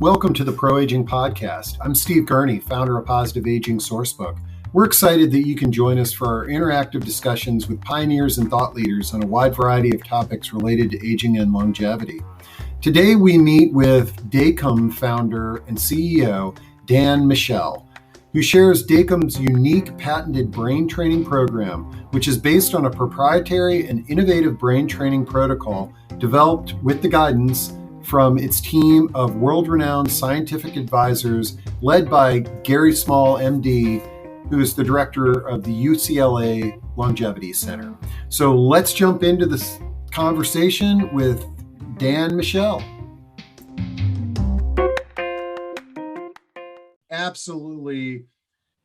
Welcome to the Pro Aging Podcast. I'm Steve Gurney, founder of Positive Aging Sourcebook. We're excited that you can join us for our interactive discussions with pioneers and thought leaders on a wide variety of topics related to aging and longevity. Today we meet with Dakim founder and CEO Dan Michel, who shares Dakim's unique patented brain training program, which is based on a proprietary and innovative brain training protocol developed with the guidance from its team of world-renowned scientific advisors led by Gary Small, MD, who is the director of the UCLA Longevity Center. So let's jump into this conversation with Dan Michel. Absolutely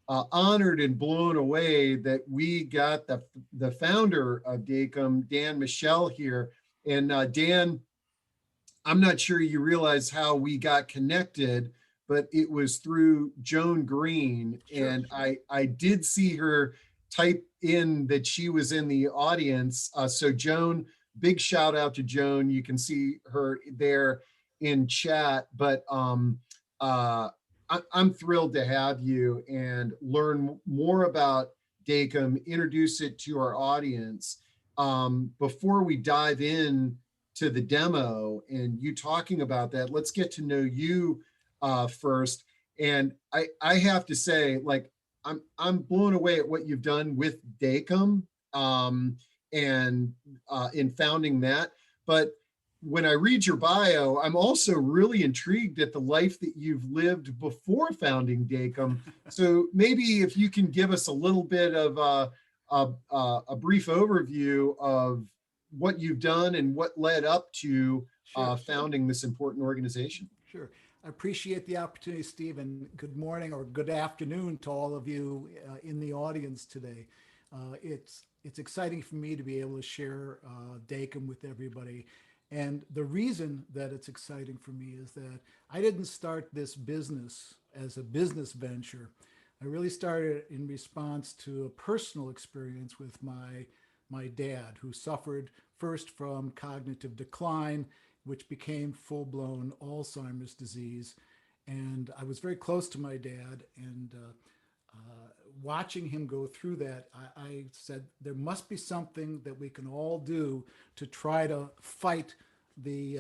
honored and blown away that we got the founder of Dakim, Dan Michel, here. And Dan, I'm not sure you realize how we got connected, but it was through Joan Green. Sure. And I did see her type in that she was in the audience. So Joan, big shout out to Joan. You can see her there in chat, but I'm thrilled to have you and learn more about Dakim, introduce it to our audience. Before we dive in to the demo and you talking about that, let's get to know you first. And I have to say, like, I'm blown away at what you've done with Dakim and in founding that. But when I read your bio, I'm also really intrigued at the life that you've lived before founding Dakim. So maybe if you can give us a little bit of a brief overview of what you've done and what led up to founding this important organization. Sure. I appreciate the opportunity, Steve, and good morning or good afternoon to all of you in the audience today. It's exciting for me to be able to share Dakim with everybody. And the reason that it's exciting for me is that I didn't start this business as a business venture. I really started in response to a personal experience with my dad, who suffered first from cognitive decline, which became full-blown Alzheimer's disease. And I was very close to my dad, and watching him go through that, I said, there must be something that we can all do to try to fight the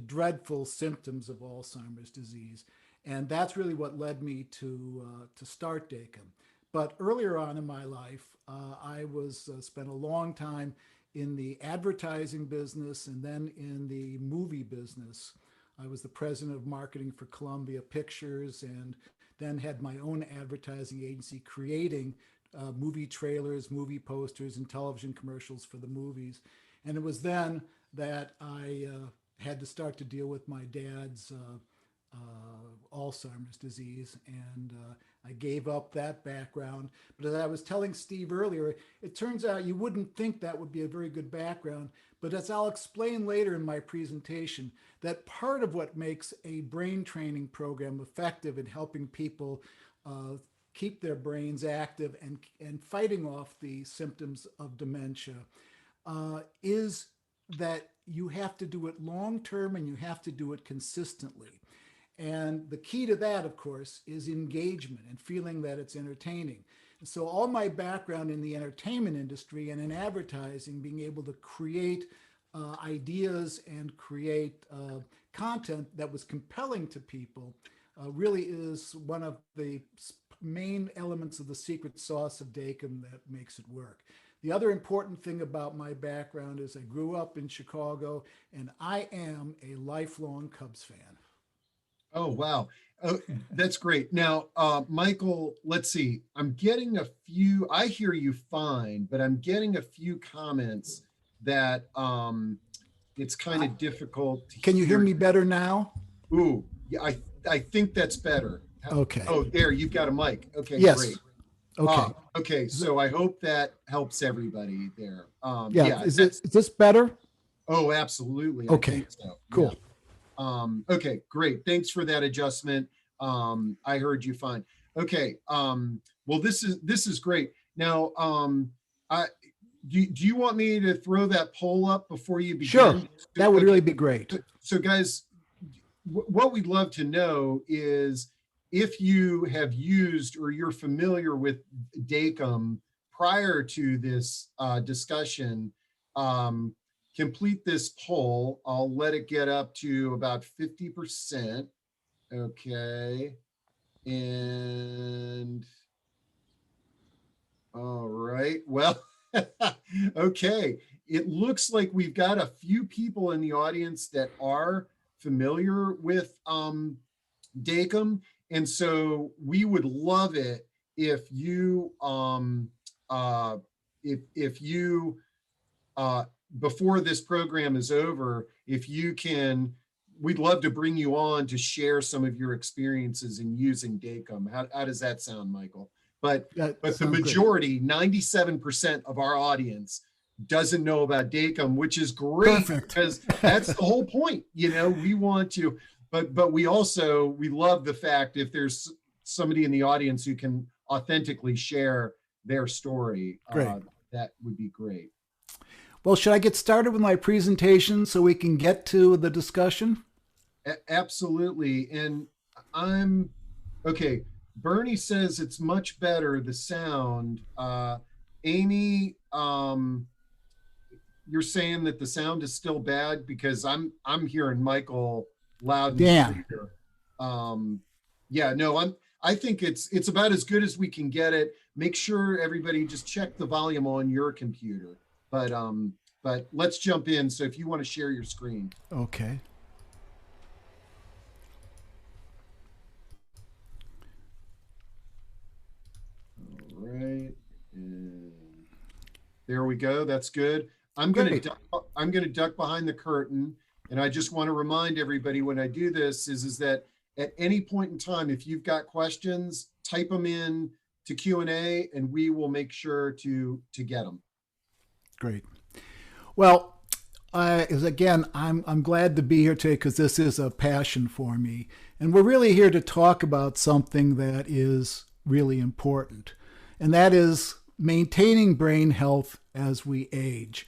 dreadful symptoms of Alzheimer's disease. And that's really what led me to start Dakim. But earlier on in my life, I spent a long time in the advertising business and then in the movie business. I was the president of marketing for Columbia Pictures and then had my own advertising agency creating movie trailers, movie posters, and television commercials for the movies. And it was then that I had to start to deal with my dad's Alzheimer's disease, and I gave up that background. But as I was telling Steve earlier, it turns out you wouldn't think that would be a very good background, but as I'll explain later in my presentation, that part of what makes a brain training program effective in helping people keep their brains active and fighting off the symptoms of dementia is that you have to do it long-term and you have to do it consistently. And the key to that, of course, is engagement and feeling that it's entertaining. And so all my background in the entertainment industry and in advertising, being able to create ideas and create content that was compelling to people really is one of the main elements of the secret sauce of Dakim that makes it work. The other important thing about my background is I grew up in Chicago, and I am a lifelong Cubs fan. Oh, wow. Oh, that's great. Now, Michael, let's see. I'm getting a few, I hear you fine, but I'm getting a few comments that it's kind of difficult to Can you hear me better now? Ooh, yeah, I think that's better. Okay. Oh, there, you've got a mic. Okay, yes. Great. Okay. Okay, so I hope that helps everybody there. Yeah, is this better? Oh, absolutely. Okay, I think so. cool. Yeah. Okay, great. Thanks for that adjustment. I heard you fine. Okay. Well, this is great. Now, do you want me to throw that poll up before you begin? Sure. That would really be great. So guys, what we'd love to know is if you have used or you're familiar with Dakim prior to this discussion. Complete this poll. I'll let it get up to about 50%. Okay. And all right. Well, okay. It looks like we've got a few people in the audience that are familiar with Dakim. And so we would love it if you if you before this program is over, if you can, we'd love to bring you on to share some of your experiences in using Dakim. How does that sound, Michael? But the majority, good. 97% of our audience doesn't know about Dakim, which is great. Perfect. Because that's the whole point. We want to, but we love the fact if there's somebody in the audience who can authentically share their story, that would be great. Well, should I get started with my presentation so we can get to the discussion? Absolutely. And okay. Bernie says it's much better, the sound. Amy, you're saying that the sound is still bad? Because I'm hearing Michael loud and clear. I think it's about as good as we can get it. Make sure everybody just check the volume on your computer. But let's jump in. So if you want to share your screen. Okay. All right. And there we go. That's good. I'm going to duck behind the curtain. And I just want to remind everybody when I do this is that at any point in time, if you've got questions, type them in to Q&A and we will make sure to get them. Great. Well, I'm glad to be here today because this is a passion for me. And we're really here to talk about something that is really important. And that is maintaining brain health as we age.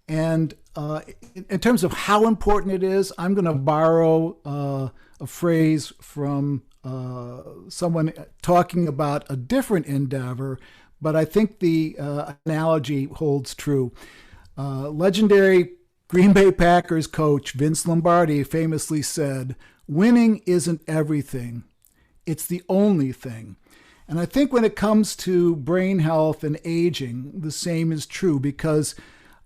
And in terms of how important it is, I'm going to borrow a phrase from someone talking about a different endeavor, but I think the analogy holds true. Legendary Green Bay Packers coach Vince Lombardi famously said, "Winning isn't everything. It's the only thing." And I think when it comes to brain health and aging, the same is true because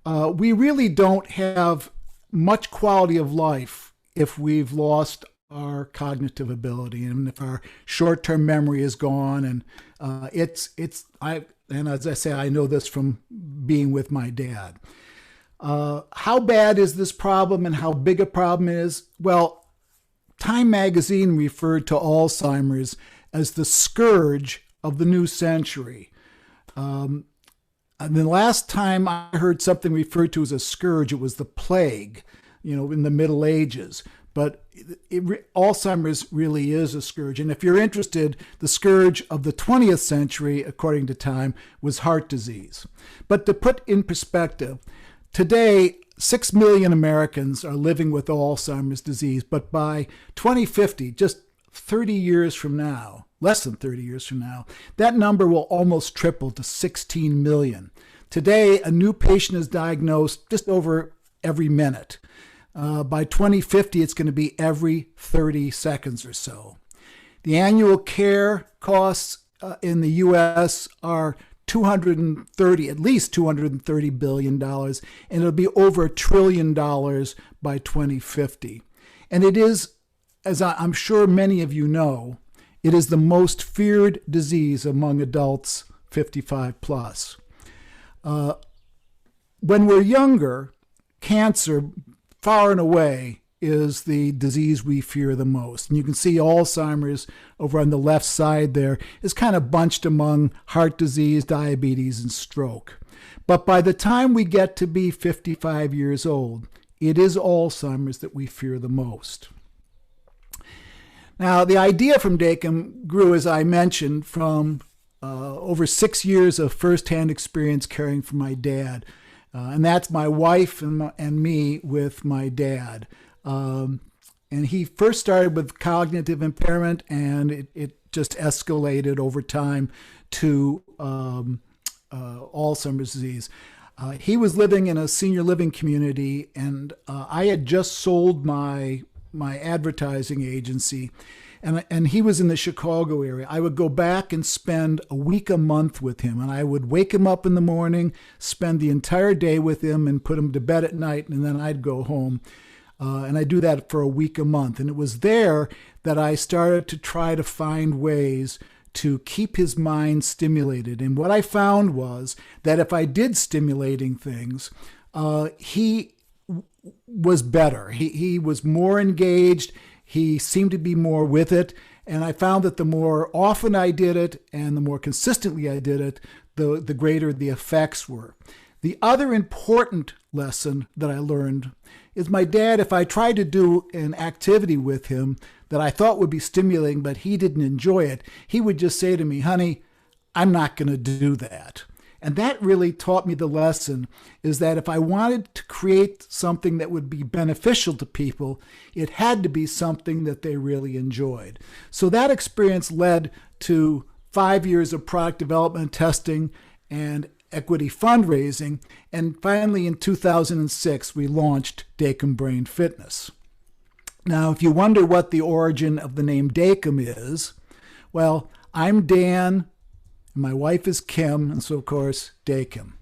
we really don't have much quality of life if we've lost our cognitive ability and if our short-term memory is gone. And and as I say, I know this from being with my dad. How bad is this problem and how big a problem it is? Well, Time magazine referred to Alzheimer's as the scourge of the new century. And the last time I heard something referred to as a scourge, it was the plague, in the Middle Ages. But Alzheimer's really is a scourge. And if you're interested, the scourge of the 20th century, according to Time, was heart disease. But to put in perspective, today, 6 million Americans are living with Alzheimer's disease. But by 2050, just 30 years from now, less than 30 years from now, that number will almost triple to 16 million. Today, a new patient is diagnosed just over every minute. By 2050, it's going to be every 30 seconds or so. The annual care costs in the U.S. are at least $230 billion, and it'll be over $1 trillion by 2050. And it is, as I'm sure many of you know, it is the most feared disease among adults 55 plus. When we're younger, cancer far and away is the disease we fear the most. And you can see Alzheimer's over on the left side there is kind of bunched among heart disease, diabetes, and stroke. But by the time we get to be 55 years old, it is Alzheimer's that we fear the most. Now, the idea from Dakim grew, as I mentioned, from over 6 years of firsthand experience caring for my dad. And that's my wife and me with my dad. And he first started with cognitive impairment, and it just escalated over time to Alzheimer's disease. He was living in a senior living community, and I had just sold my advertising agency, and he was in the Chicago area. I would go back and spend a week a month with him, and I would wake him up in the morning, spend the entire day with him, and put him to bed at night, and then I'd go home. And I do that for a week a month. And it was there that I started to try to find ways to keep his mind stimulated. And what I found was that if I did stimulating things, he was better. He was more engaged. He seemed to be more with it. And I found that the more often I did it and the more consistently I did it, the greater the effects were. The other important lesson that I learned is my dad, if I tried to do an activity with him that I thought would be stimulating, but he didn't enjoy it, he would just say to me, "Honey, I'm not going to do that." And that really taught me the lesson, is that if I wanted to create something that would be beneficial to people, it had to be something that they really enjoyed. So that experience led to 5 years of product development, testing, and equity fundraising. And finally, in 2006, we launched Dakim Brain Fitness. Now, if you wonder what the origin of the name Dakim is, well, I'm Dan, and my wife is Kim, and so, of course, Dakim.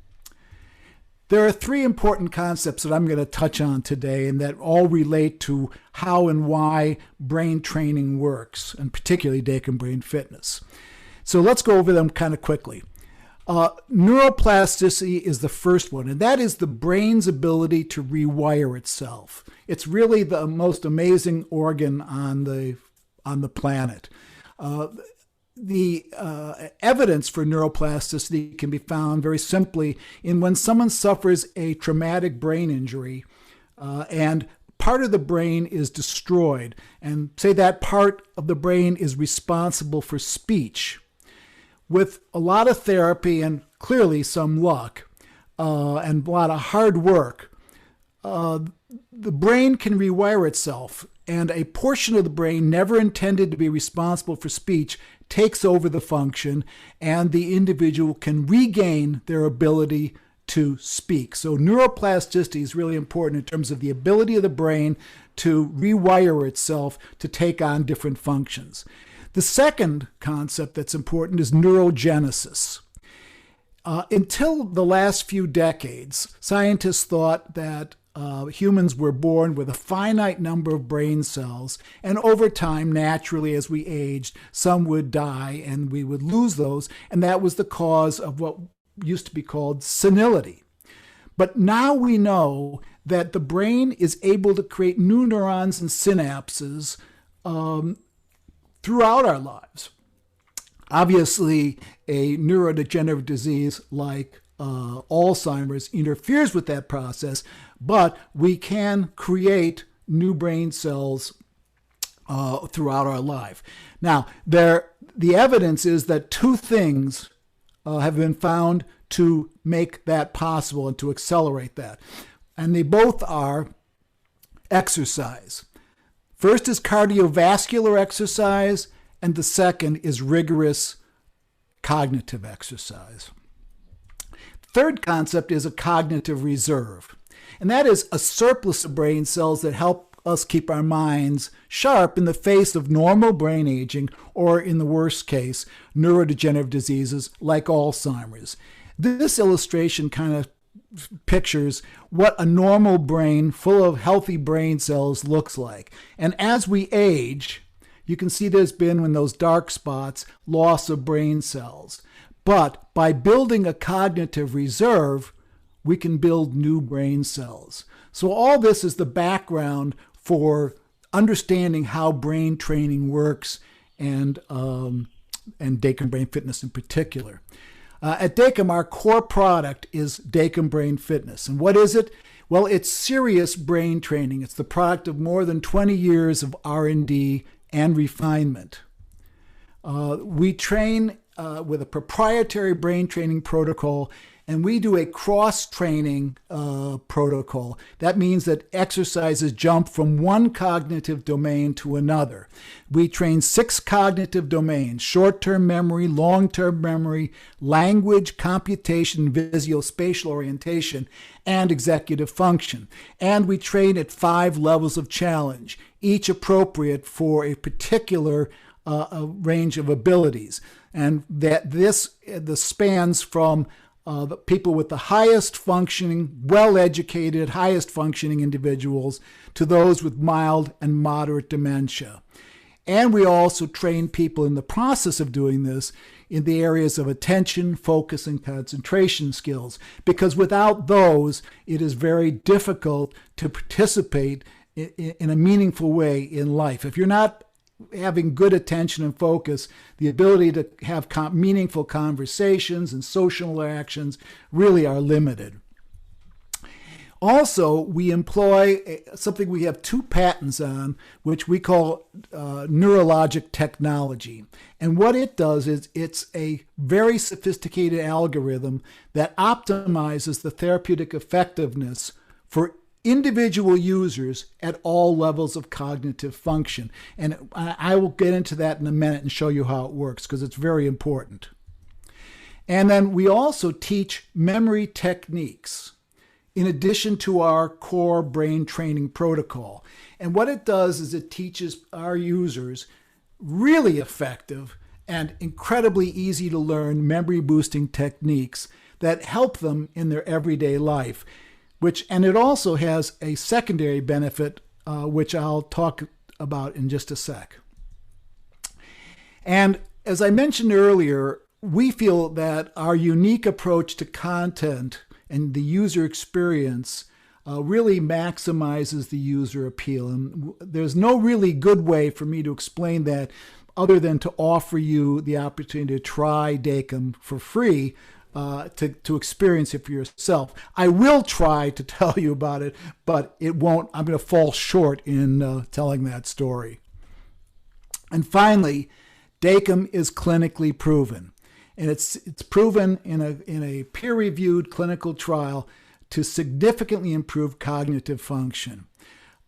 There are 3 important concepts that I'm going to touch on today, and that all relate to how and why brain training works, and particularly Dakim Brain Fitness. So let's go over them kind of quickly. Neuroplasticity is the first one, and that is the brain's ability to rewire itself. It's really the most amazing organ on the planet. The evidence for neuroplasticity can be found very simply in when someone suffers a traumatic brain injury and part of the brain is destroyed, and say that part of the brain is responsible for speech. With a lot of therapy and clearly some luck and a lot of hard work, the brain can rewire itself, and a portion of the brain never intended to be responsible for speech takes over the function, and the individual can regain their ability to speak. So neuroplasticity is really important in terms of the ability of the brain to rewire itself to take on different functions. The second concept that's important is neurogenesis. Until the last few decades, scientists thought that humans were born with a finite number of brain cells, and over time, naturally, as we aged, some would die and we would lose those, and that was the cause of what used to be called senility. But now we know that the brain is able to create new neurons and synapses throughout our lives. Obviously, a neurodegenerative disease like Alzheimer's interferes with that process, but we can create new brain cells throughout our life. Now, the evidence is that 2 things have been found to make that possible and to accelerate that. And they both are exercise. First is cardiovascular exercise, and the second is rigorous cognitive exercise. Third concept is a cognitive reserve, and that is a surplus of brain cells that help us keep our minds sharp in the face of normal brain aging, or in the worst case, neurodegenerative diseases like Alzheimer's. This illustration kind of pictures what a normal brain full of healthy brain cells looks like. And as we age, you can see there's been, in those dark spots, loss of brain cells. But by building a cognitive reserve, we can build new brain cells. So all this is the background for understanding how brain training works, and Dakim Brain Fitness in particular. At Dakim, our core product is Dakim Brain Fitness. And what is it? Well, it's serious brain training. It's the product of more than 20 years of R&D and refinement. We train with a proprietary brain training protocol, And we do a cross-training protocol. That means that exercises jump from one cognitive domain to another. We train 6 cognitive domains: short-term memory, long-term memory, language, computation, visuospatial orientation, and executive function. And we train at 5 levels of challenge, each appropriate for a particular range of abilities. And that this spans from the people with the highest functioning, well-educated, highest functioning individuals to those with mild and moderate dementia. And we also train people in the process of doing this in the areas of attention, focus, and concentration skills, because without those, it is very difficult to participate in a meaningful way in life. If you're not having good attention and focus, the ability to have meaningful conversations and social interactions really are limited. Also, we employ something we have 2 patents on, which we call neurologic technology. And what it does is it's a very sophisticated algorithm that optimizes the therapeutic effectiveness for individual users at all levels of cognitive function. And I will get into that in a minute and show you how it works, because it's very important. And then we also teach memory techniques in addition to our core brain training protocol. And what it does is it teaches our users really effective and incredibly easy to learn memory boosting techniques that help them in their everyday life. And it also has a secondary benefit, which I'll talk about in just a sec. And as I mentioned earlier, we feel that our unique approach to content and the user experience really maximizes the user appeal. And there's no really good way for me to explain that other than to offer you the opportunity to try Dakim for free, to experience it for yourself. I will try to tell you about it, but it won't. I'm going to fall short in telling that story. And finally, Dakim is clinically proven, and it's proven in a peer-reviewed clinical trial to significantly improve cognitive function.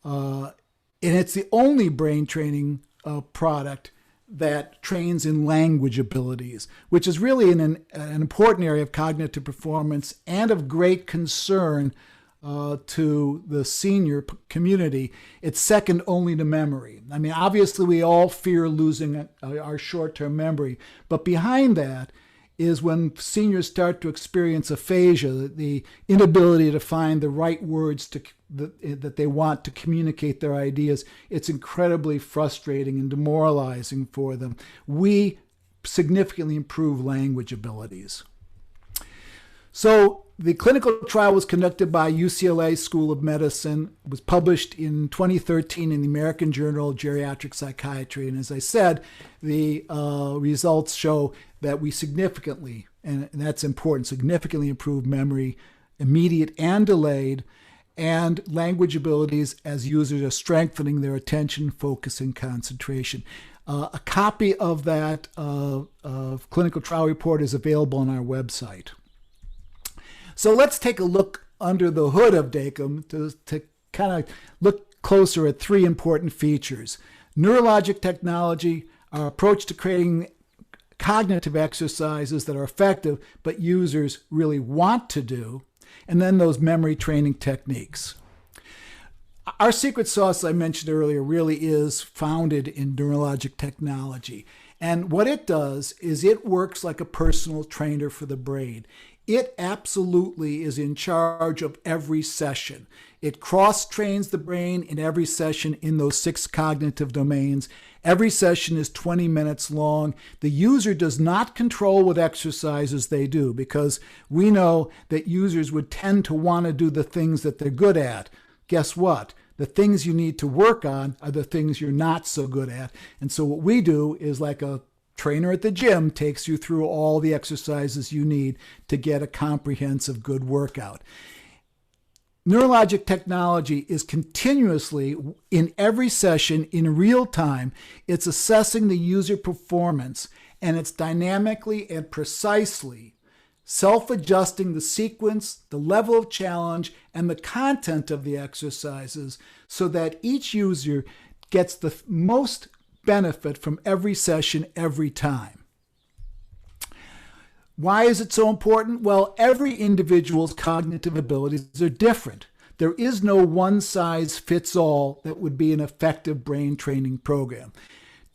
And it's the only brain training product that trains in language abilities, which is really an important area of cognitive performance and of great concern to the senior community. It's second only to memory. I mean, obviously, we all fear losing our short-term memory, but behind that is when seniors start to experience aphasia, the inability to find the right words that they want to communicate their ideas. It's incredibly frustrating and demoralizing for them. We significantly improve language abilities. So the clinical trial was conducted by UCLA School of Medicine. It was published in 2013 in the American Journal of Geriatric Psychiatry. And as I said, the results show that we significantly, and that's important, significantly improve memory, immediate and delayed, and language abilities as users are strengthening their attention, focus, and concentration. A copy of that clinical trial report is available on our website. So let's take a look under the hood of Dakim to kind of look closer at 3 important features: neurologic technology, our approach to creating cognitive exercises that are effective but users really want to do, and then those memory training techniques. Our secret sauce, I mentioned earlier, really is founded in neurologic technology. And what it does is it works like a personal trainer for the brain. It absolutely is in charge of every session. It cross-trains the brain in every session in those 6 cognitive domains. Every session is 20 minutes long. The user does not control what exercises they do, because we know that users would tend to want to do the things that they're good at. Guess what? The things you need to work on are the things you're not so good at. And so what we do is, like a trainer at the gym takes you through all the exercises you need to get a comprehensive good workout. Neurologic technology is continuously, in every session, in real time, it's assessing the user performance, and it's dynamically and precisely self-adjusting the sequence, the level of challenge, and the content of the exercises so that each user gets the most benefit from every session every time. Why is it so important? Well, every individual's cognitive abilities are different. There is no one-size-fits-all that would be an effective brain training program.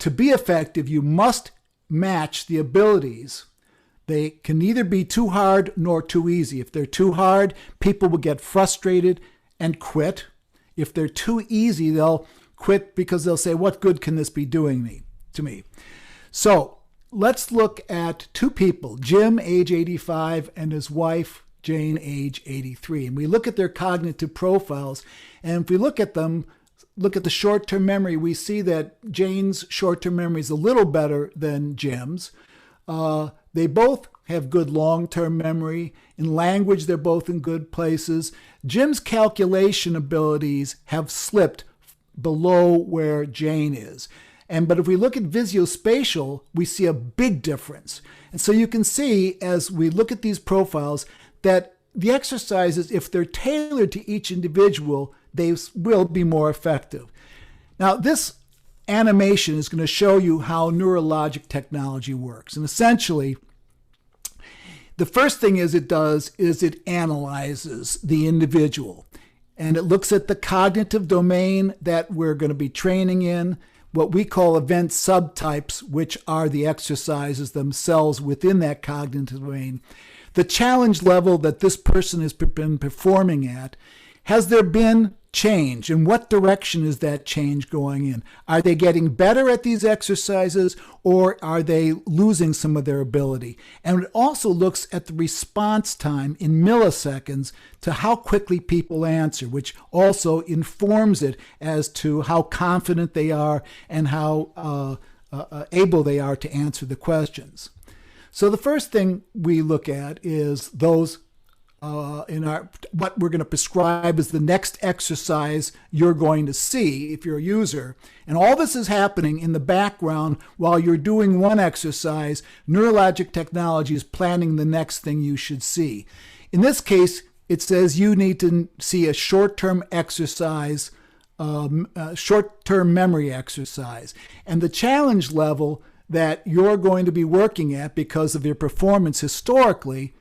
To be effective, you must match the abilities. They can neither be too hard nor too easy. If they're too hard, people will get frustrated and quit. If they're too easy, they'll quit because they'll say, what good can this be doing to me? So let's look at two people, Jim, age 85, and his wife, Jane, age 83. And we look at their cognitive profiles. And if we look at them, look at the short-term memory, we see that Jane's short-term memory is a little better than Jim's. They both have good long-term memory. In language, they're both in good places. Jim's calculation abilities have slipped below where Jane is. But if we look at visuospatial, we see a big difference. And so you can see as we look at these profiles that the exercises, if they're tailored to each individual, they will be more effective. Now, this animation is going to show you how neurologic technology works. And essentially, the first thing it does is it analyzes the individual. And it looks at the cognitive domain that we're going to be training in, what we call event subtypes, which are the exercises themselves within that cognitive domain, the challenge level that this person has been performing at. Has there been change? In what direction is that change going in? Are they getting better at these exercises, or are they losing some of their ability? And it also looks at the response time in milliseconds to how quickly people answer, which also informs it as to how confident they are and how able they are to answer the questions. So the first thing we look at is those what we're going to prescribe is the next exercise you're going to see if you're a user. And all this is happening in the background while you're doing one exercise. Neurologic technology is planning the next thing you should see. In this case, it says you need to see a short-term exercise, short-term memory exercise. And the challenge level that you're going to be working at because of your performance historically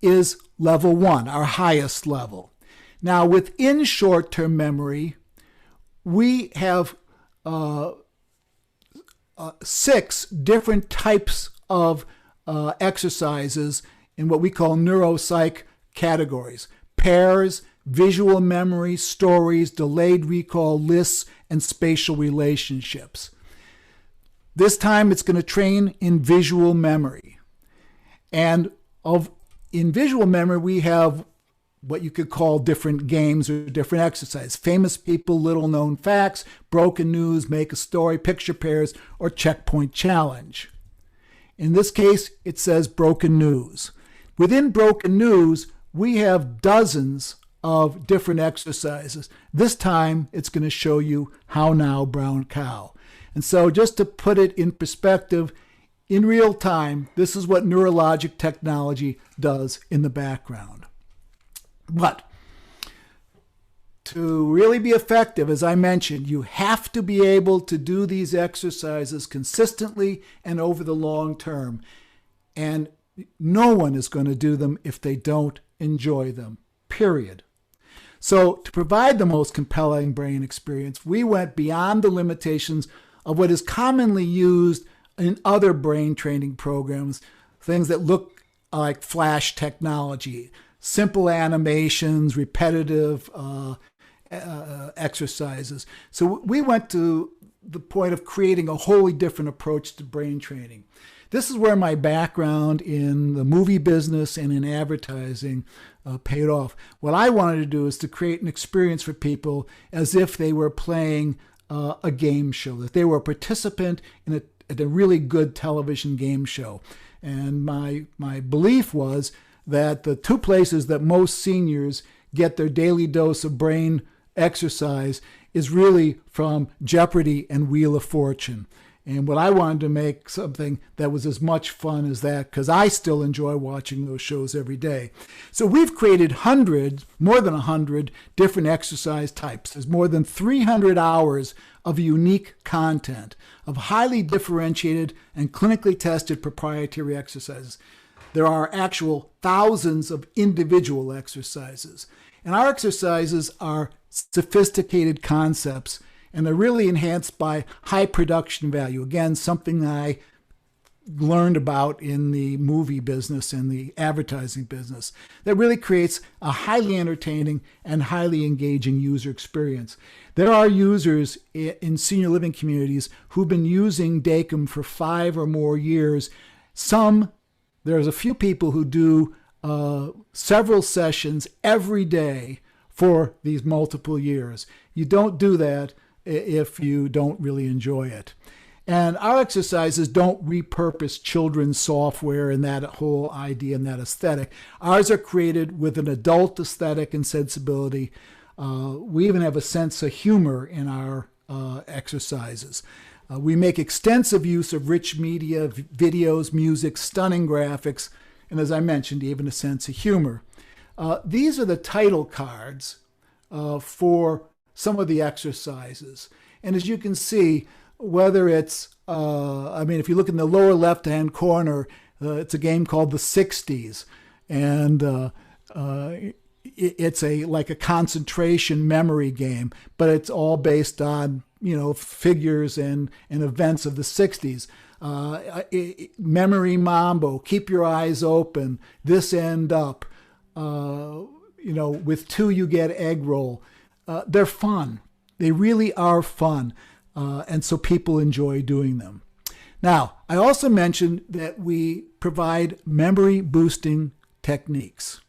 is level 1, our highest level. Now, within short-term memory, we have 6 different types of exercises in what we call neuropsych categories: pairs, visual memory, stories, delayed recall, lists, and spatial relationships. This time, it's going to train in visual memory. And in visual memory, we have what you could call different games or different exercises. Famous people, little known facts, broken news, make a story, picture pairs, or checkpoint challenge. In this case, it says broken news. Within broken news, we have dozens of different exercises. This time, it's going to show you how now, brown cow. And so just to put it in perspective, in real time, this is what neurologic technology does in the background. But to really be effective, as I mentioned, you have to be able to do these exercises consistently and over the long term. And no one is going to do them if they don't enjoy them, period. So to provide the most compelling brain experience, we went beyond the limitations of what is commonly used in other brain training programs, things that look like flash technology, simple animations, repetitive exercises. So we went to the point of creating a wholly different approach to brain training. This is where my background in the movie business and in advertising paid off. What I wanted to do is to create an experience for people as if they were playing a game show, that they were a participant in a really good television game show. And my belief was that the two places that most seniors get their daily dose of brain exercise is really from Jeopardy and Wheel of Fortune. And what I wanted to make something that was as much fun as that, because I still enjoy watching those shows every day. So we've created more than 100 different exercise types. There's more than 300 hours of unique content, of highly differentiated and clinically tested proprietary exercises. There are actual thousands of individual exercises. And our exercises are sophisticated concepts, and they're really enhanced by high production value. Again, something I learned about in the movie business and the advertising business that really creates a highly entertaining and highly engaging user experience. There are users in senior living communities who've been using Dakim for 5 or more years. There's a few people who do several sessions every day for these multiple years. You don't do that if you don't really enjoy it. And our exercises don't repurpose children's software and that whole idea and that aesthetic. Ours are created with an adult aesthetic and sensibility. We even have a sense of humor in our exercises. We make extensive use of rich media, videos, music, stunning graphics, and as I mentioned, even a sense of humor. These are the title cards for some of the exercises. And as you can see, whether it's, if you look in the lower left-hand corner, it's a game called the 60s. And it's like a concentration memory game, but it's all based on, figures and events of the 60s. Memory Mambo, Keep Your Eyes Open, This End Up, with 2 you get egg roll. They're fun. They really are fun. And so people enjoy doing them. Now, I also mentioned that we provide memory boosting techniques.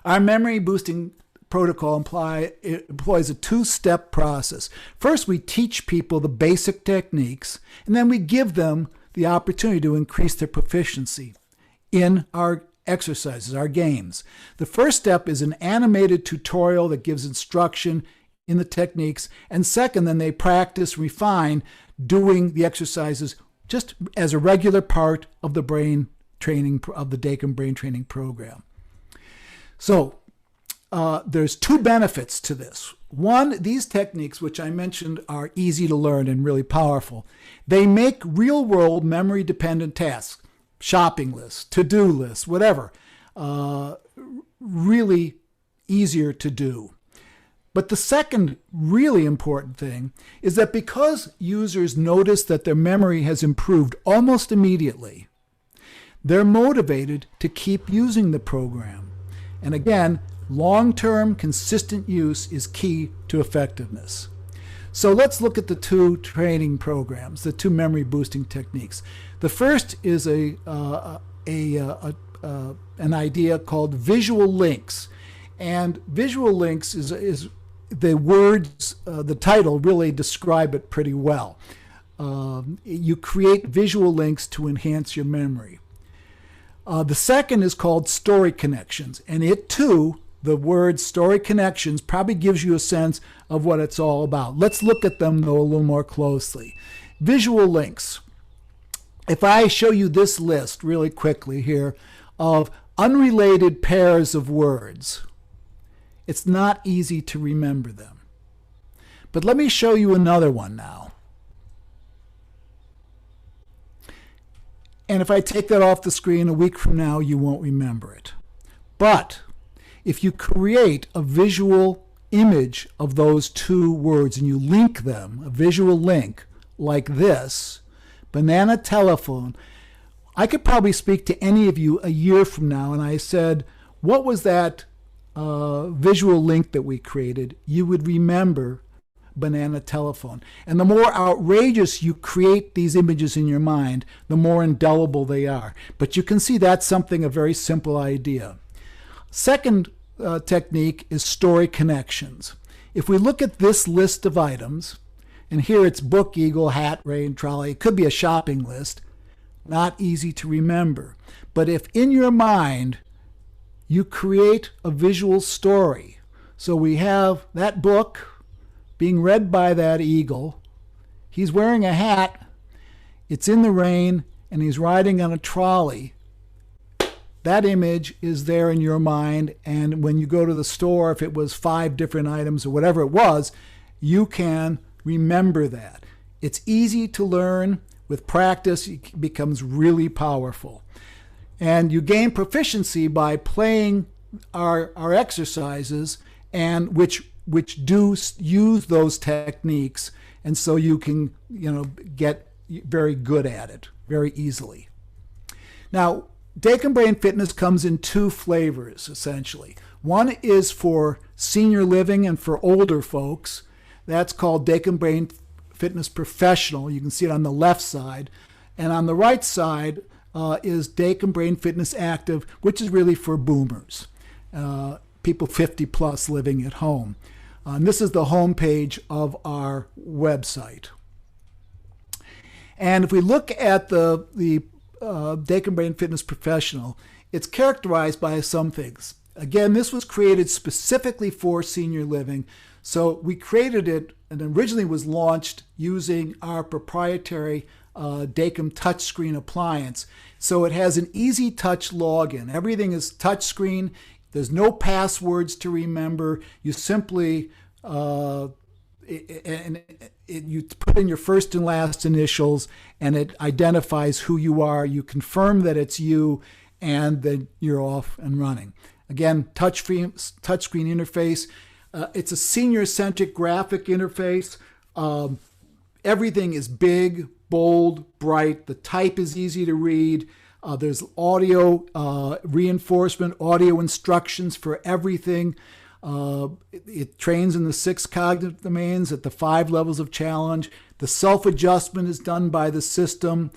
Our memory boosting protocol employs a 2-step process. First, we teach people the basic techniques, and then we give them the opportunity to increase their proficiency in our exercises, our games. The first step is an animated tutorial that gives instruction in the techniques, and second, then they practice, refine doing the exercises just as a regular part of the brain training, of the Dakim brain training program. So there's 2 benefits to this. One, these techniques, which I mentioned, are easy to learn and really powerful. They make real-world memory-dependent tasks, shopping lists, to-do lists, whatever, really easier to do. But the second really important thing is that because users notice that their memory has improved almost immediately, they're motivated to keep using the program. And again, long-term consistent use is key to effectiveness. So let's look at the 2 training programs, the 2 memory boosting techniques. The first is an idea called visual links. And visual links is the words, the title really describe it pretty well. You create visual links to enhance your memory. The second is called story connections, and it too, the word story connections probably gives you a sense of what it's all about. Let's look at them though a little more closely. Visual links. If I show you this list really quickly here of unrelated pairs of words, it's not easy to remember them. But let me show you another one now. And if I take that off the screen a week from now, you won't remember it. But if you create a visual image of those 2 words and you link them, a visual link like this, banana telephone, I could probably speak to any of you a year from now and I said, what was that visual link that we created? You would remember banana telephone. And the more outrageous you create these images in your mind, the more indelible they are. But you can see that's a very simple idea. Second technique is story connections. If we look at this list of items, and here it's book, eagle, hat, rain, trolley, it could be a shopping list, not easy to remember. But if in your mind you create a visual story, so we have that book being read by that eagle, he's wearing a hat, it's in the rain, and he's riding on a trolley, that image is there in your mind. And when you go to the store, if it was 5 different items or whatever it was, you can remember that. It's easy to learn. With practice, it becomes really powerful. And you gain proficiency by playing our exercises, and which do use those techniques. And so you can, get very good at it very easily. Now, Dakim Brain Fitness comes in 2 flavors, essentially. One is for senior living and for older folks. That's called Dakim Brain Fitness Professional. You can see it on the left side. And on the right side is Dakim Brain Fitness Active, which is really for boomers, people 50 plus living at home. And this is the homepage of our website. And if we look at the Dakim Brain Fitness Professional, it's characterized by some things. Again, this was created specifically for senior living. So we created it, and originally was launched using our proprietary Dakim touchscreen appliance. So it has an easy touch login. Everything is touchscreen. There's no passwords to remember. You simply you put in your first and last initials, and it identifies who you are. You confirm that it's you, and then you're off and running. Again, touchscreen interface. It's a senior-centric graphic interface. Everything is big, bold, bright. The type is easy to read. There's audio reinforcement, audio instructions for everything. It trains in the 6 cognitive domains at the 5 levels of challenge. The self-adjustment is done by the system.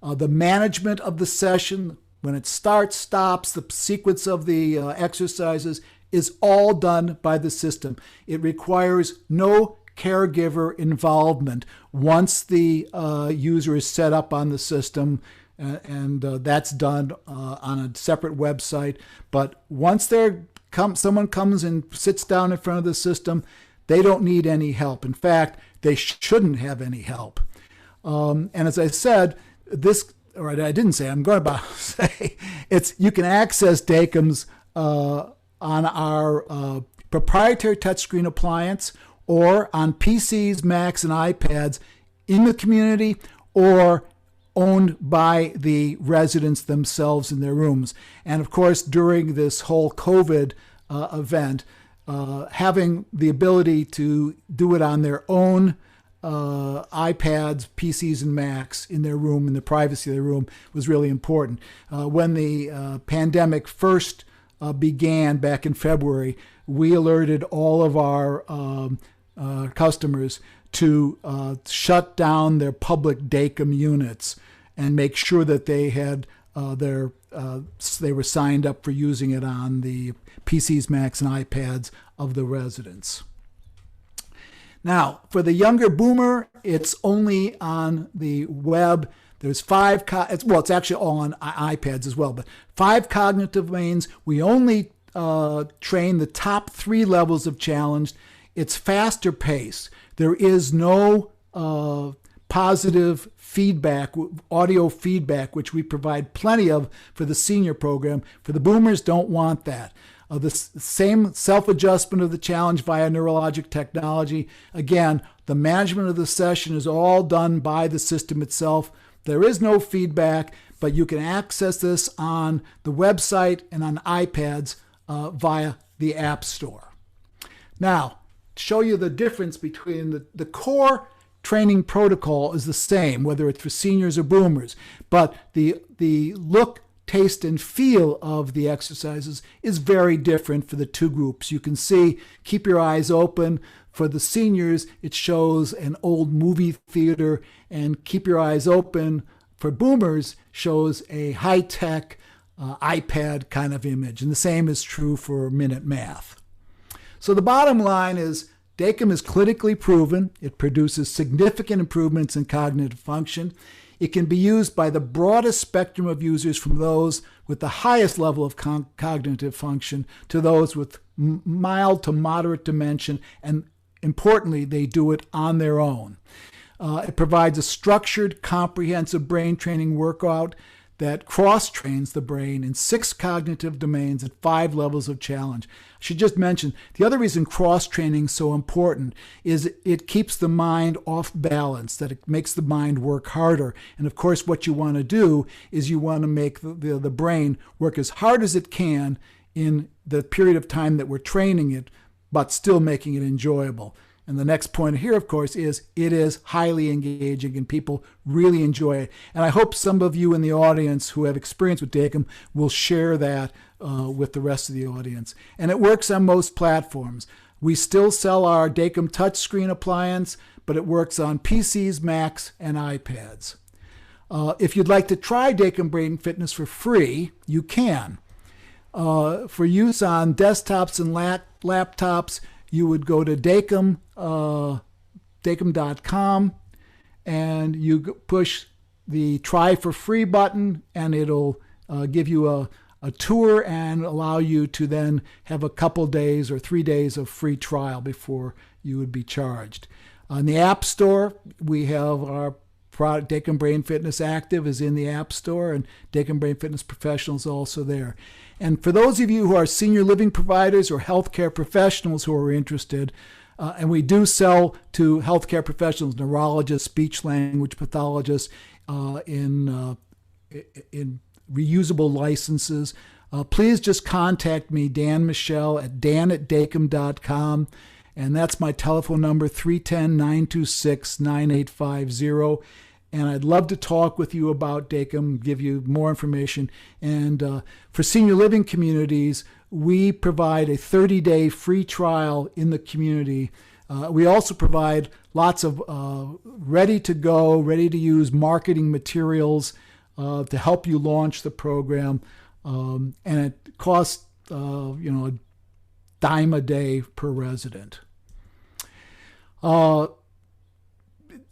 The management of the session, when it starts, stops, the sequence of the exercises is all done by the system. It requires no caregiver involvement once the user is set up on the system, and that's done on a separate website. But once someone comes and sits down in front of the system, they don't need any help. In fact, they shouldn't have any help. And as I said, I didn't say, I'm going to say, you can access Dakim's on our proprietary touchscreen appliance, or on PCs, Macs, and iPads in the community, or owned by the residents themselves in their rooms. And of course, during this whole COVID event, having the ability to do it on their own iPads, PCs, and Macs in their room, in the privacy of their room, was really important. When the pandemic first began back in February, we alerted all of our customers to shut down their public Dakim units and make sure that they had they were signed up for using it on the PCs, Macs, and iPads of the residents. Now, for the younger boomer, it's only on the web. There's 5, it's actually all on iPads as well, but 5 cognitive domains. We only train the top 3 levels of challenge. It's faster pace. There is no positive feedback, audio feedback, which we provide plenty of for the senior program. For the boomers, don't want that. The same self-adjustment of the challenge via neurologic technology. Again, the management of the session is all done by the system itself. There is no feedback, but you can access this on the website and on iPads via the App Store. Now, to show you the difference between the core training protocol is the same, whether it's for seniors or boomers, but the look, taste, and feel of the exercises is very different for the 2 groups. You can see, keep your eyes open. For the seniors, it shows an old movie theater, and keep your eyes open for boomers shows a high-tech iPad kind of image. And the same is true for Minute Math. So the bottom line is Dakim is clinically proven. It produces significant improvements in cognitive function. It can be used by the broadest spectrum of users, from those with the highest level of cognitive function to those with mild to moderate dementia, and importantly, they do it on their own. It provides a structured, comprehensive brain training workout that cross-trains the brain in 6 cognitive domains at 5 levels of challenge. I should just mention, the other reason cross-training is so important is it keeps the mind off balance, that it makes the mind work harder. And of course, what you want to do is you want to make the brain work as hard as it can in the period of time that we're training it, but still making it enjoyable. And the next point here, of course, is it is highly engaging and people really enjoy it. And I hope some of you in the audience who have experience with Dakim will share that with the rest of the audience. And it works on most platforms. We still sell our Dakim touchscreen appliance, but it works on PCs, Macs, and iPads. If you'd like to try Dakim Brain Fitness for free, you can. For use on desktops and laptops, you would go to Dakim.com and you push the try for free button, and it'll give you a tour and allow you to then have a couple days or 3 days of free trial before you would be charged. On the App Store, we have our product Dakim Brain Fitness Active is in the App Store, and Dakim Brain Fitness Professional is also there. And for those of you who are senior living providers or healthcare professionals who are interested, and we do sell to healthcare professionals, neurologists, speech language pathologists, in reusable licenses, please just contact me, Dan Michel, at dan@dakim.com. And that's my telephone number, 310-926-9850. And I'd love to talk with you about Dakim, give you more information. And for senior living communities, we provide a 30-day free trial in the community. We also provide lots of ready-to-go, ready-to-use marketing materials to help you launch the program. And it costs, a dime a day per resident.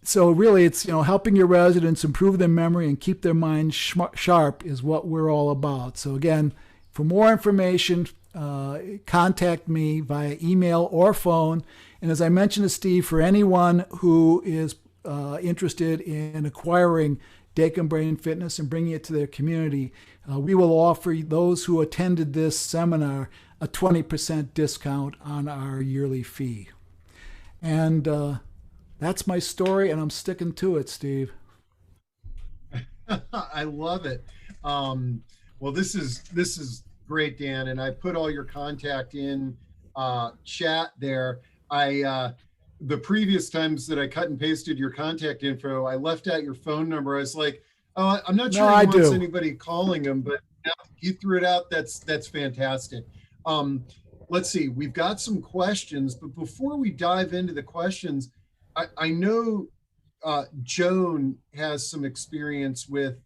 So really, it's helping your residents improve their memory and keep their minds sharp is what we're all about. So again, for more information, contact me via email or phone. And as I mentioned to Steve, for anyone who is interested in acquiring Dakim Brain Fitness and bringing it to their community, we will offer those who attended this seminar a 20% discount on our yearly fee. And that's my story, and I'm sticking to it, Steve. I love it. Well, this is great, Dan, and I put all your contact in chat there. The previous times that I cut and pasted your contact info, I left out your phone number. I was like, oh, I'm not sure he wants anybody calling him, but now you threw it out. That's fantastic. Let's see, we've got some questions, but before we dive into the questions, I know Joan has some experience with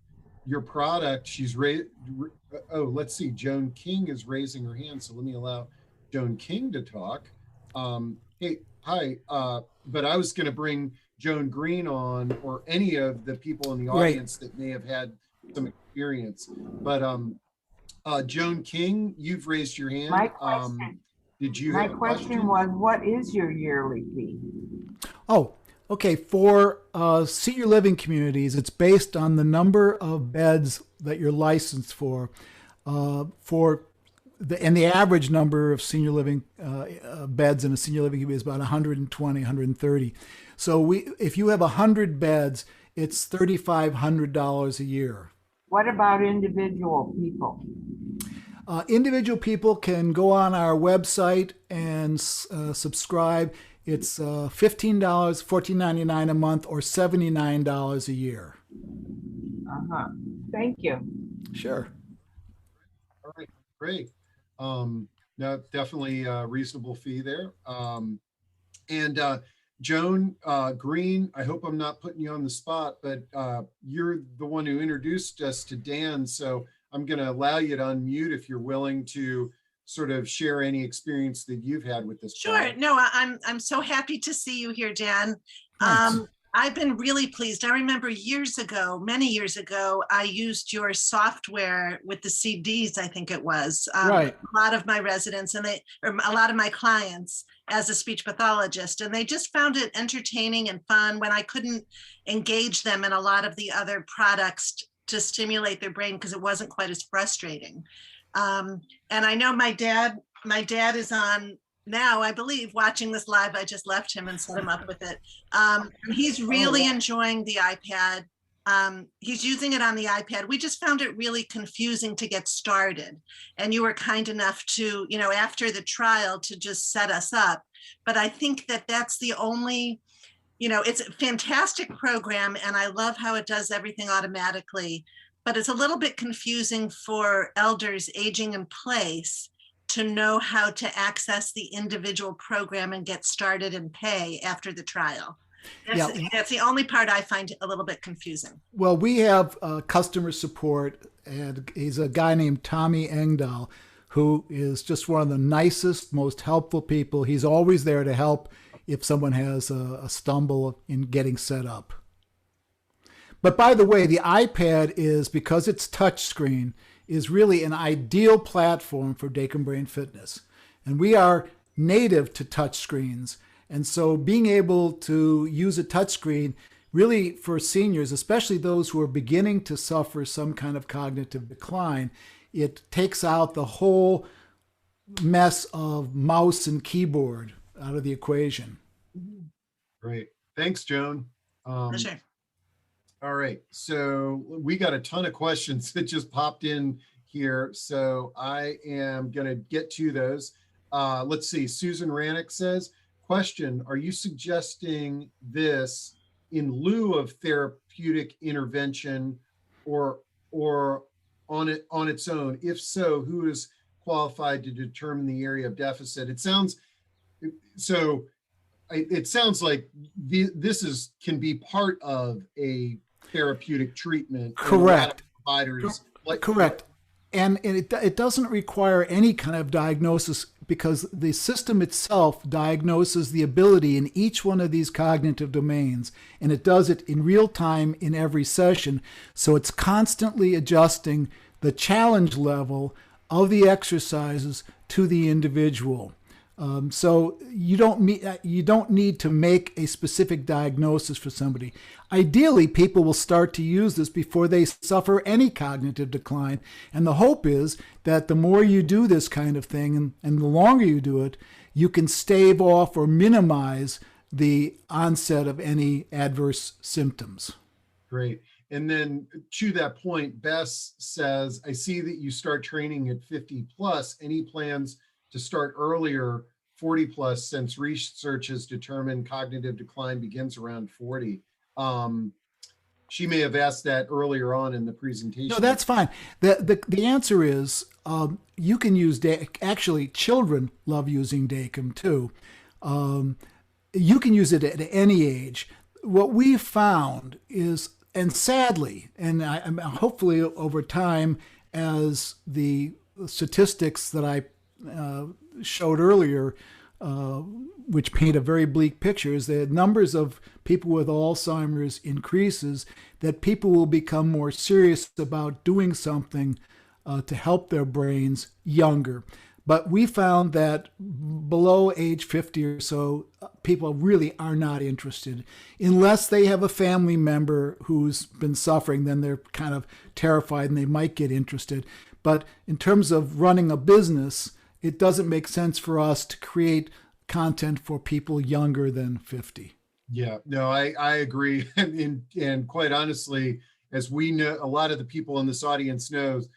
your product. She's let's see, Joan King is raising her hand, so let me allow Joan King to talk. Hey, hi, but I was going to bring Joan Green on, or any of the people in the audience that may have had some experience. But Joan King, you've raised your hand. My question. Did you have a question? My question was, what is your yearly fee? Oh, okay. For senior living communities, it's based on the number of beds that you're licensed for. And the average number of senior living beds in a senior living community is about 120, 130. So if you have 100 beds, it's $3,500 a year. What about individual people? Individual people can go on our website and subscribe. It's $15, $14.99 a month, or $79 a year. Thank you. Sure. All right, great. No, definitely a reasonable fee there. And Joan Green, I hope I'm not putting you on the spot, but you're the one who introduced us to Dan, so I'm going to allow you to unmute if you're willing to sort of share any experience that you've had with this Sure. product. No, I'm so happy to see you here, Dan. I've been really pleased. I remember years ago, many years ago, I used your software with the CDs, I think it was. Right. A lot of my residents or a lot of my clients as a speech pathologist, and they just found it entertaining and fun when I couldn't engage them in a lot of the other products to stimulate their brain because it wasn't quite as frustrating. And I know my dad is on now, I believe, watching this live. I just left him and set him up with it. He's really enjoying the iPad. He's using it on the iPad. We just found it really confusing to get started. And you were kind enough to, after the trial, to just set us up. But I think that that's the only, it's a fantastic program. And I love how it does everything automatically. But it's a little bit confusing for elders aging in place to know how to access the individual program and get started and pay after the trial. That's the only part I find a little bit confusing. Well, we have customer support, and he's a guy named Tommy Engdahl, who is just one of the nicest, most helpful people. He's always there to help if someone has a stumble in getting set up. But by the way, the iPad is, because it's touchscreen, is really an ideal platform for Dakim Brain Fitness. And we are native to touchscreens. And so being able to use a touchscreen really for seniors, especially those who are beginning to suffer some kind of cognitive decline, it takes out the whole mess of mouse and keyboard out of the equation. Great. Thanks, Joan. Pleasure. All right. So we got a ton of questions that just popped in here. So I am going to get to those. Let's see. Susan Rannick says, question, are you suggesting this in lieu of therapeutic intervention or on its own? If so, who is qualified to determine the area of deficit? It sounds like this can be part of a therapeutic treatment. Correct. Providers. Correct. And it doesn't require any kind of diagnosis, because the system itself diagnoses the ability in each one of these cognitive domains, and it does it in real time in every session. So it's constantly adjusting the challenge level of the exercises to the individual. So you don't need to make a specific diagnosis for somebody. Ideally, people will start to use this before they suffer any cognitive decline. And the hope is that the more you do this kind of thing and the longer you do it, you can stave off or minimize the onset of any adverse symptoms. Great. And then to that point, Bess says, I see that you start training at 50 plus. Any plans to start earlier, 40 plus, since research has determined cognitive decline begins around 40? She may have asked that earlier on in the presentation. No, that's fine. The answer is you can use actually, children love using Dakim too. You can use it at any age. What we found is, and sadly, and hopefully over time, as the statistics that I showed earlier, which paint a very bleak picture, is that numbers of people with Alzheimer's increases, that people will become more serious about doing something to help their brains younger. But we found that below age 50 or so, people really are not interested. Unless they have a family member who's been suffering, then they're kind of terrified and they might get interested. But in terms of running a business, it doesn't make sense for us to create content for people younger than 50. Yeah, no, I agree. And quite honestly, as we know, a lot of the people in this audience knows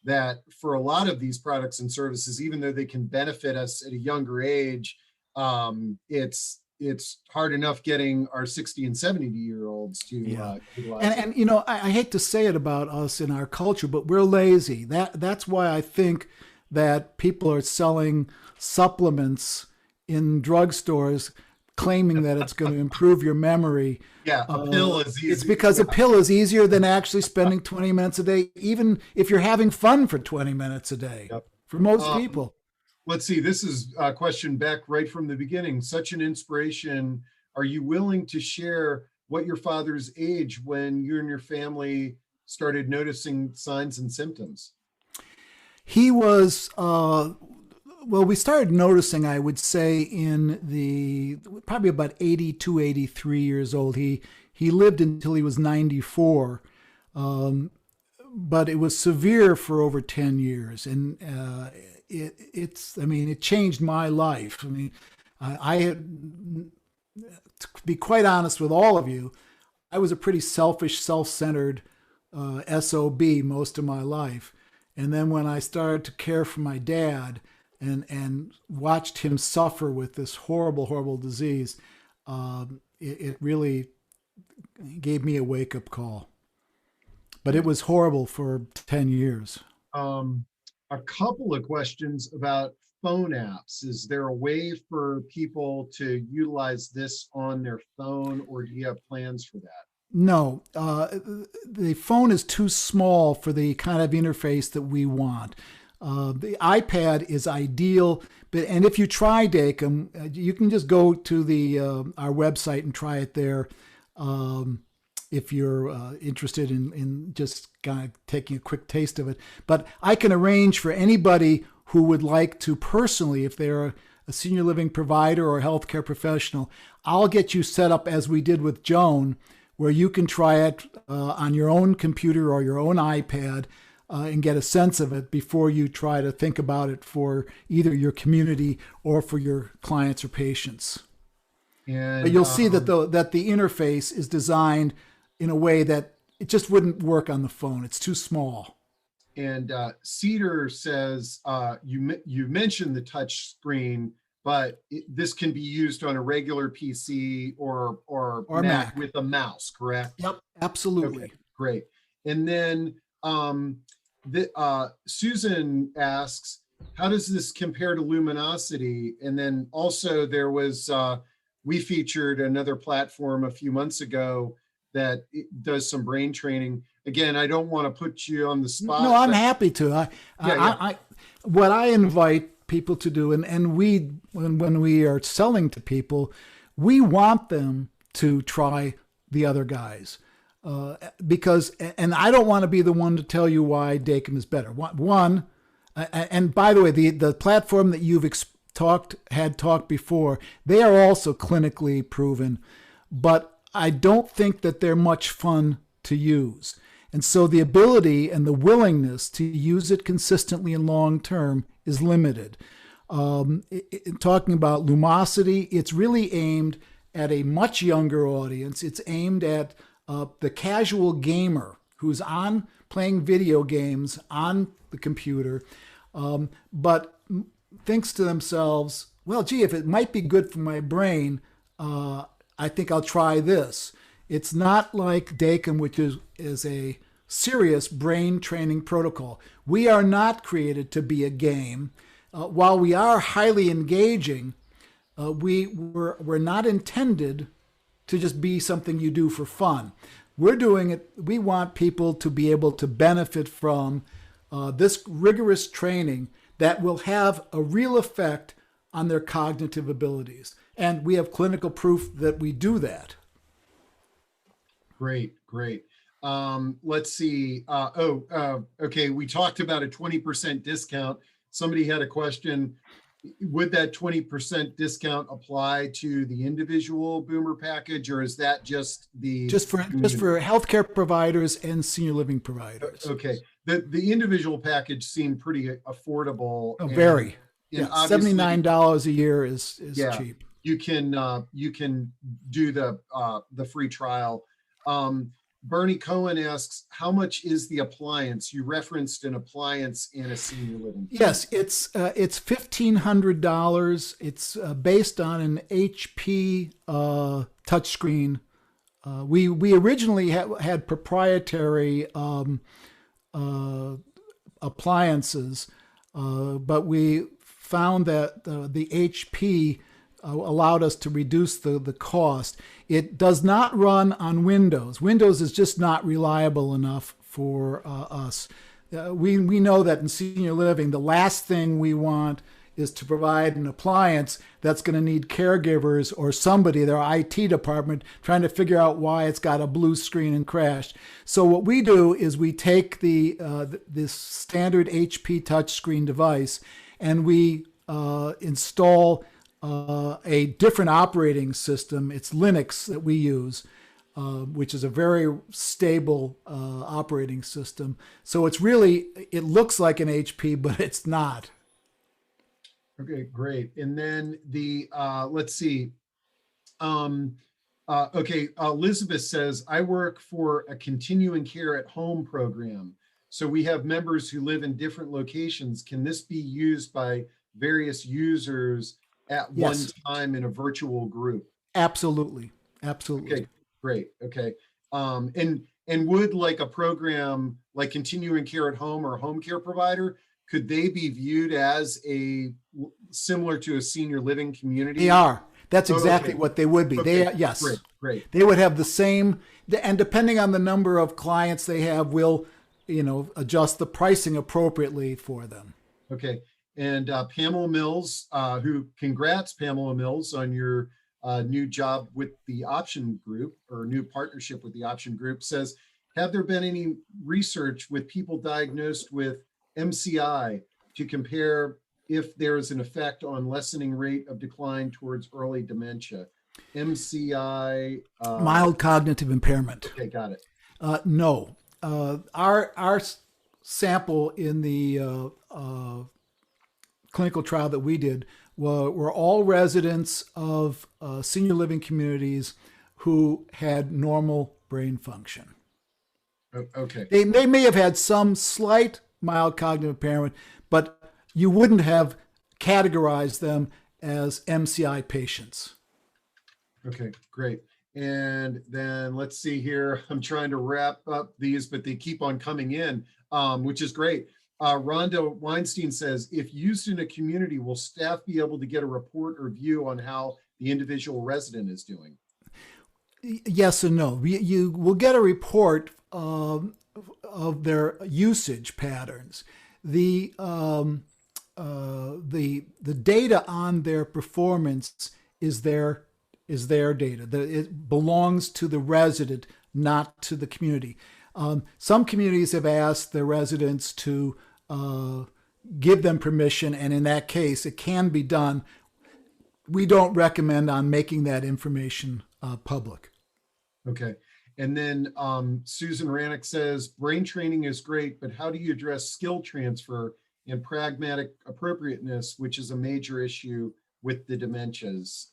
that for a lot of these products and services, even though they can benefit us at a younger age, it's hard enough getting our 60 and 70-year-olds to utilize and you know, I hate to say it about us in our culture, but we're lazy. That's why I think that people are selling supplements in drugstores claiming that it's going to improve your memory. Yeah, a pill is easy. It's because a pill is easier than actually spending 20 minutes a day, even if you're having fun for 20 minutes a day. Yep. For most people. Let's see. This is a question back right from the beginning. Such an inspiration. Are you willing to share what your father's age when you and your family started noticing signs and symptoms? He was, we started noticing, I would say, probably about 82, 83 years old. He lived until he was 94, but it was severe for over 10 years. And it changed my life. I mean, I had, to be quite honest with all of you, I was a pretty selfish, self-centered SOB most of my life. And then when I started to care for my dad and watched him suffer with this horrible, horrible disease, it really gave me a wake-up call. But it was horrible for 10 years. A couple of questions about phone apps. Is there a way for people to utilize this on their phone, or do you have plans for that? No, the phone is too small for the kind of interface that we want. The iPad is ideal, and if you try Dakim, you can just go to our website and try it there. If you're interested in just kind of taking a quick taste of it. But I can arrange for anybody who would like to personally, if they're a senior living provider or a healthcare professional, I'll get you set up as we did with Joan, where you can try it on your own computer or your own iPad and get a sense of it before you try to think about it for either your community or for your clients or patients. But you'll see that the interface is designed in a way that it just wouldn't work on the phone. It's too small. And Cedar says, you mentioned the touch screen, but this can be used on a regular PC or Mac with a mouse, correct? Yep, absolutely. Okay, great. And then Susan asks, how does this compare to Luminosity? And then also there was, we featured another platform a few months ago that does some brain training. Again, I don't want to put you on the spot. No, I'm happy to. What I invite people to do, and when we are selling to people, we want them to try the other guys. Because I don't want to be the one to tell you why Dakim is better. One, and by the way, the platform that you've talked before, they are also clinically proven, but I don't think that they're much fun to use. And so the ability and the willingness to use it consistently and long term is limited. Talking about Lumosity, it's really aimed at a much younger audience. It's aimed at the casual gamer who's playing video games on the computer, but thinks to themselves, well, gee, if it might be good for my brain, I think I'll try this. It's not like Dakim, which is a serious brain training protocol. We are not created to be a game. While we are highly engaging, we're not intended to just be something you do for fun. We're doing it. We want people to be able to benefit from this rigorous training that will have a real effect on their cognitive abilities. And we have clinical proof that we do that. Great. Let's see. Okay. We talked about a 20% discount. Somebody had a question. Would that 20% discount apply to the individual Boomer package, or is that just for healthcare providers and senior living providers? Okay. The individual package seemed pretty affordable. Oh, very. Yeah, $79 a year is cheap. You can do the free trial. Bernie Cohen asks, how much is the appliance? You referenced an appliance in a senior living. Yes, it's $1,500. It's based on an HP touchscreen. We originally had proprietary appliances, but we found that the HP allowed us to reduce the cost. It does not run on Windows. Windows is just not reliable enough for us. We know that in senior living, the last thing we want is to provide an appliance that's going to need caregivers or somebody, their IT department, trying to figure out why it's got a blue screen and crashed. So what we do is we take this standard HP touchscreen device and we install a different operating system. It's Linux that we use, which is a very stable operating system. So it looks like an HP, but it's not. Okay, great. And then let's see. Okay, Elizabeth says, I work for a continuing care at home program. So we have members who live in different locations. Can this be used by various users at one time in a virtual group? Absolutely. Okay, great. Okay. And would like a program like continuing care at home or a home care provider, could they be viewed as similar to a senior living community? They are. That's exactly what they would be. Okay. Yes. Great. They would have the same, and depending on the number of clients they have, we'll, adjust the pricing appropriately for them. Okay. And Pamela Mills, congrats, Pamela Mills, on your new job with the Option Group, or new partnership with the Option Group, says, have there been any research with people diagnosed with MCI to compare if there is an effect on lessening rate of decline towards early dementia? MCI. Mild cognitive impairment. Okay, got it. No. Our sample in the clinical trial that we did were all residents of senior living communities who had normal brain function. Okay. They may have had some slight mild cognitive impairment, but you wouldn't have categorized them as MCI patients. Okay, great. And then let's see here. I'm trying to wrap up these, but they keep on coming in, which is great. Rhonda Weinstein says, if used in a community, will staff be able to get a report or view on how the individual resident is doing? Yes and no. You will get a report of their usage patterns. The data on their performance is their data. It belongs to the resident, not to the community. Some communities have asked their residents to give them permission, and in that case, it can be done. We don't recommend on making that information public. Okay. And then Susan Rannick says, brain training is great, but how do you address skill transfer and pragmatic appropriateness, which is a major issue with the dementias?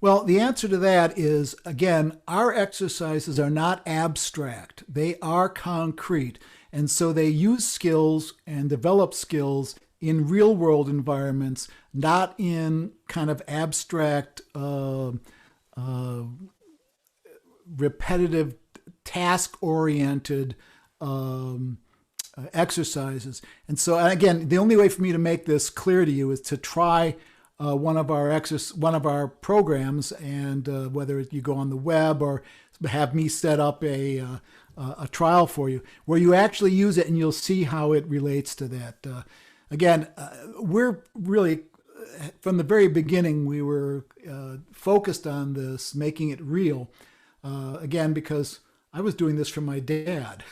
Well, the answer to that is, again, our exercises are not abstract. They are concrete. And so they use skills and develop skills in real world environments, not in kind of abstract, repetitive, task-oriented exercises. And so, again, the only way for me to make this clear to you is to try one of our programs, and whether you go on the web or have me set up a trial for you, where you actually use it and you'll see how it relates to that. Again, we're really, from the very beginning, we were focused on this, making it real. Again, because I was doing this for my dad.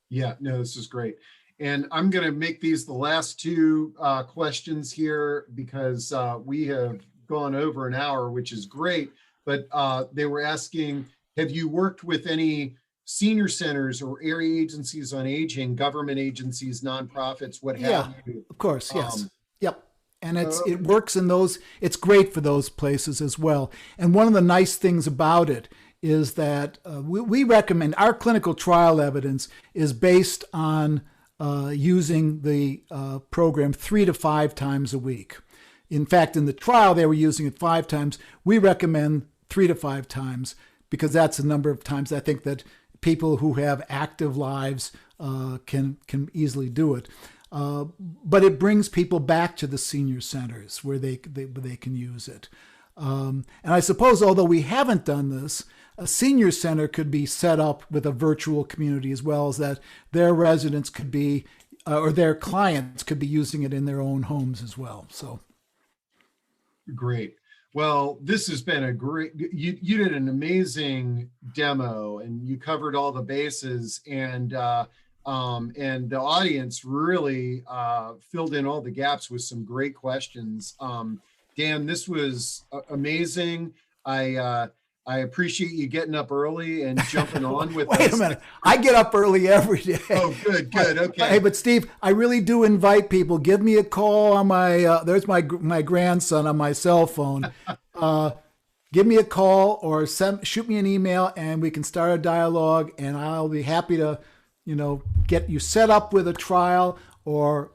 Yeah, no, this is great. And I'm going to make these the last two questions here, because we have gone over an hour, which is great. But they were asking, have you worked with any senior centers or area agencies on aging, government agencies, nonprofits, what have you? Of course, yes. Yep. And it works in those, it's great for those places as well. And one of the nice things about it is that we recommend, our clinical trial evidence is based on using the program 3 to 5 times a week. In fact, in the trial, they were using it 5 times. We recommend 3 to 5 times, because that's the number of times I think that people who have active lives can easily do it. But it brings people back to the senior centers where they can use it. And I suppose, although we haven't done this, a senior center could be set up with a virtual community as well, as that their residents could be or their clients could be using it in their own homes as well. So great. Well, this has been a great, you did an amazing demo and you covered all the bases, and the audience really filled in all the gaps with some great questions. Dan, this was amazing. I appreciate you getting up early and jumping on with us. Wait a minute. I get up early every day. Oh, good. Okay. Hey, but Steve, I really do invite people. Give me a call on my, there's my grandson on my cell phone. Give me a call or shoot me an email and we can start a dialogue, and I'll be happy to, get you set up with a trial or,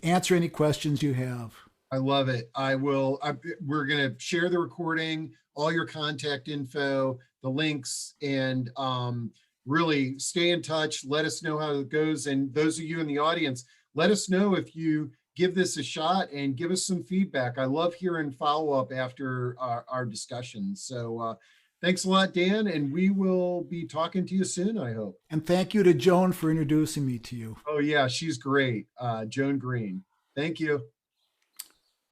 answer any questions you have. I love it. We're going to share the recording, all your contact info, the links, and really stay in touch. Let us know how it goes. And those of you in the audience, let us know if you give this a shot and give us some feedback. I love hearing follow-up after our discussions. So thanks a lot, Dan. And we will be talking to you soon, I hope. And thank you to Joan for introducing me to you. Oh, yeah, she's great. Joan Green. Thank you.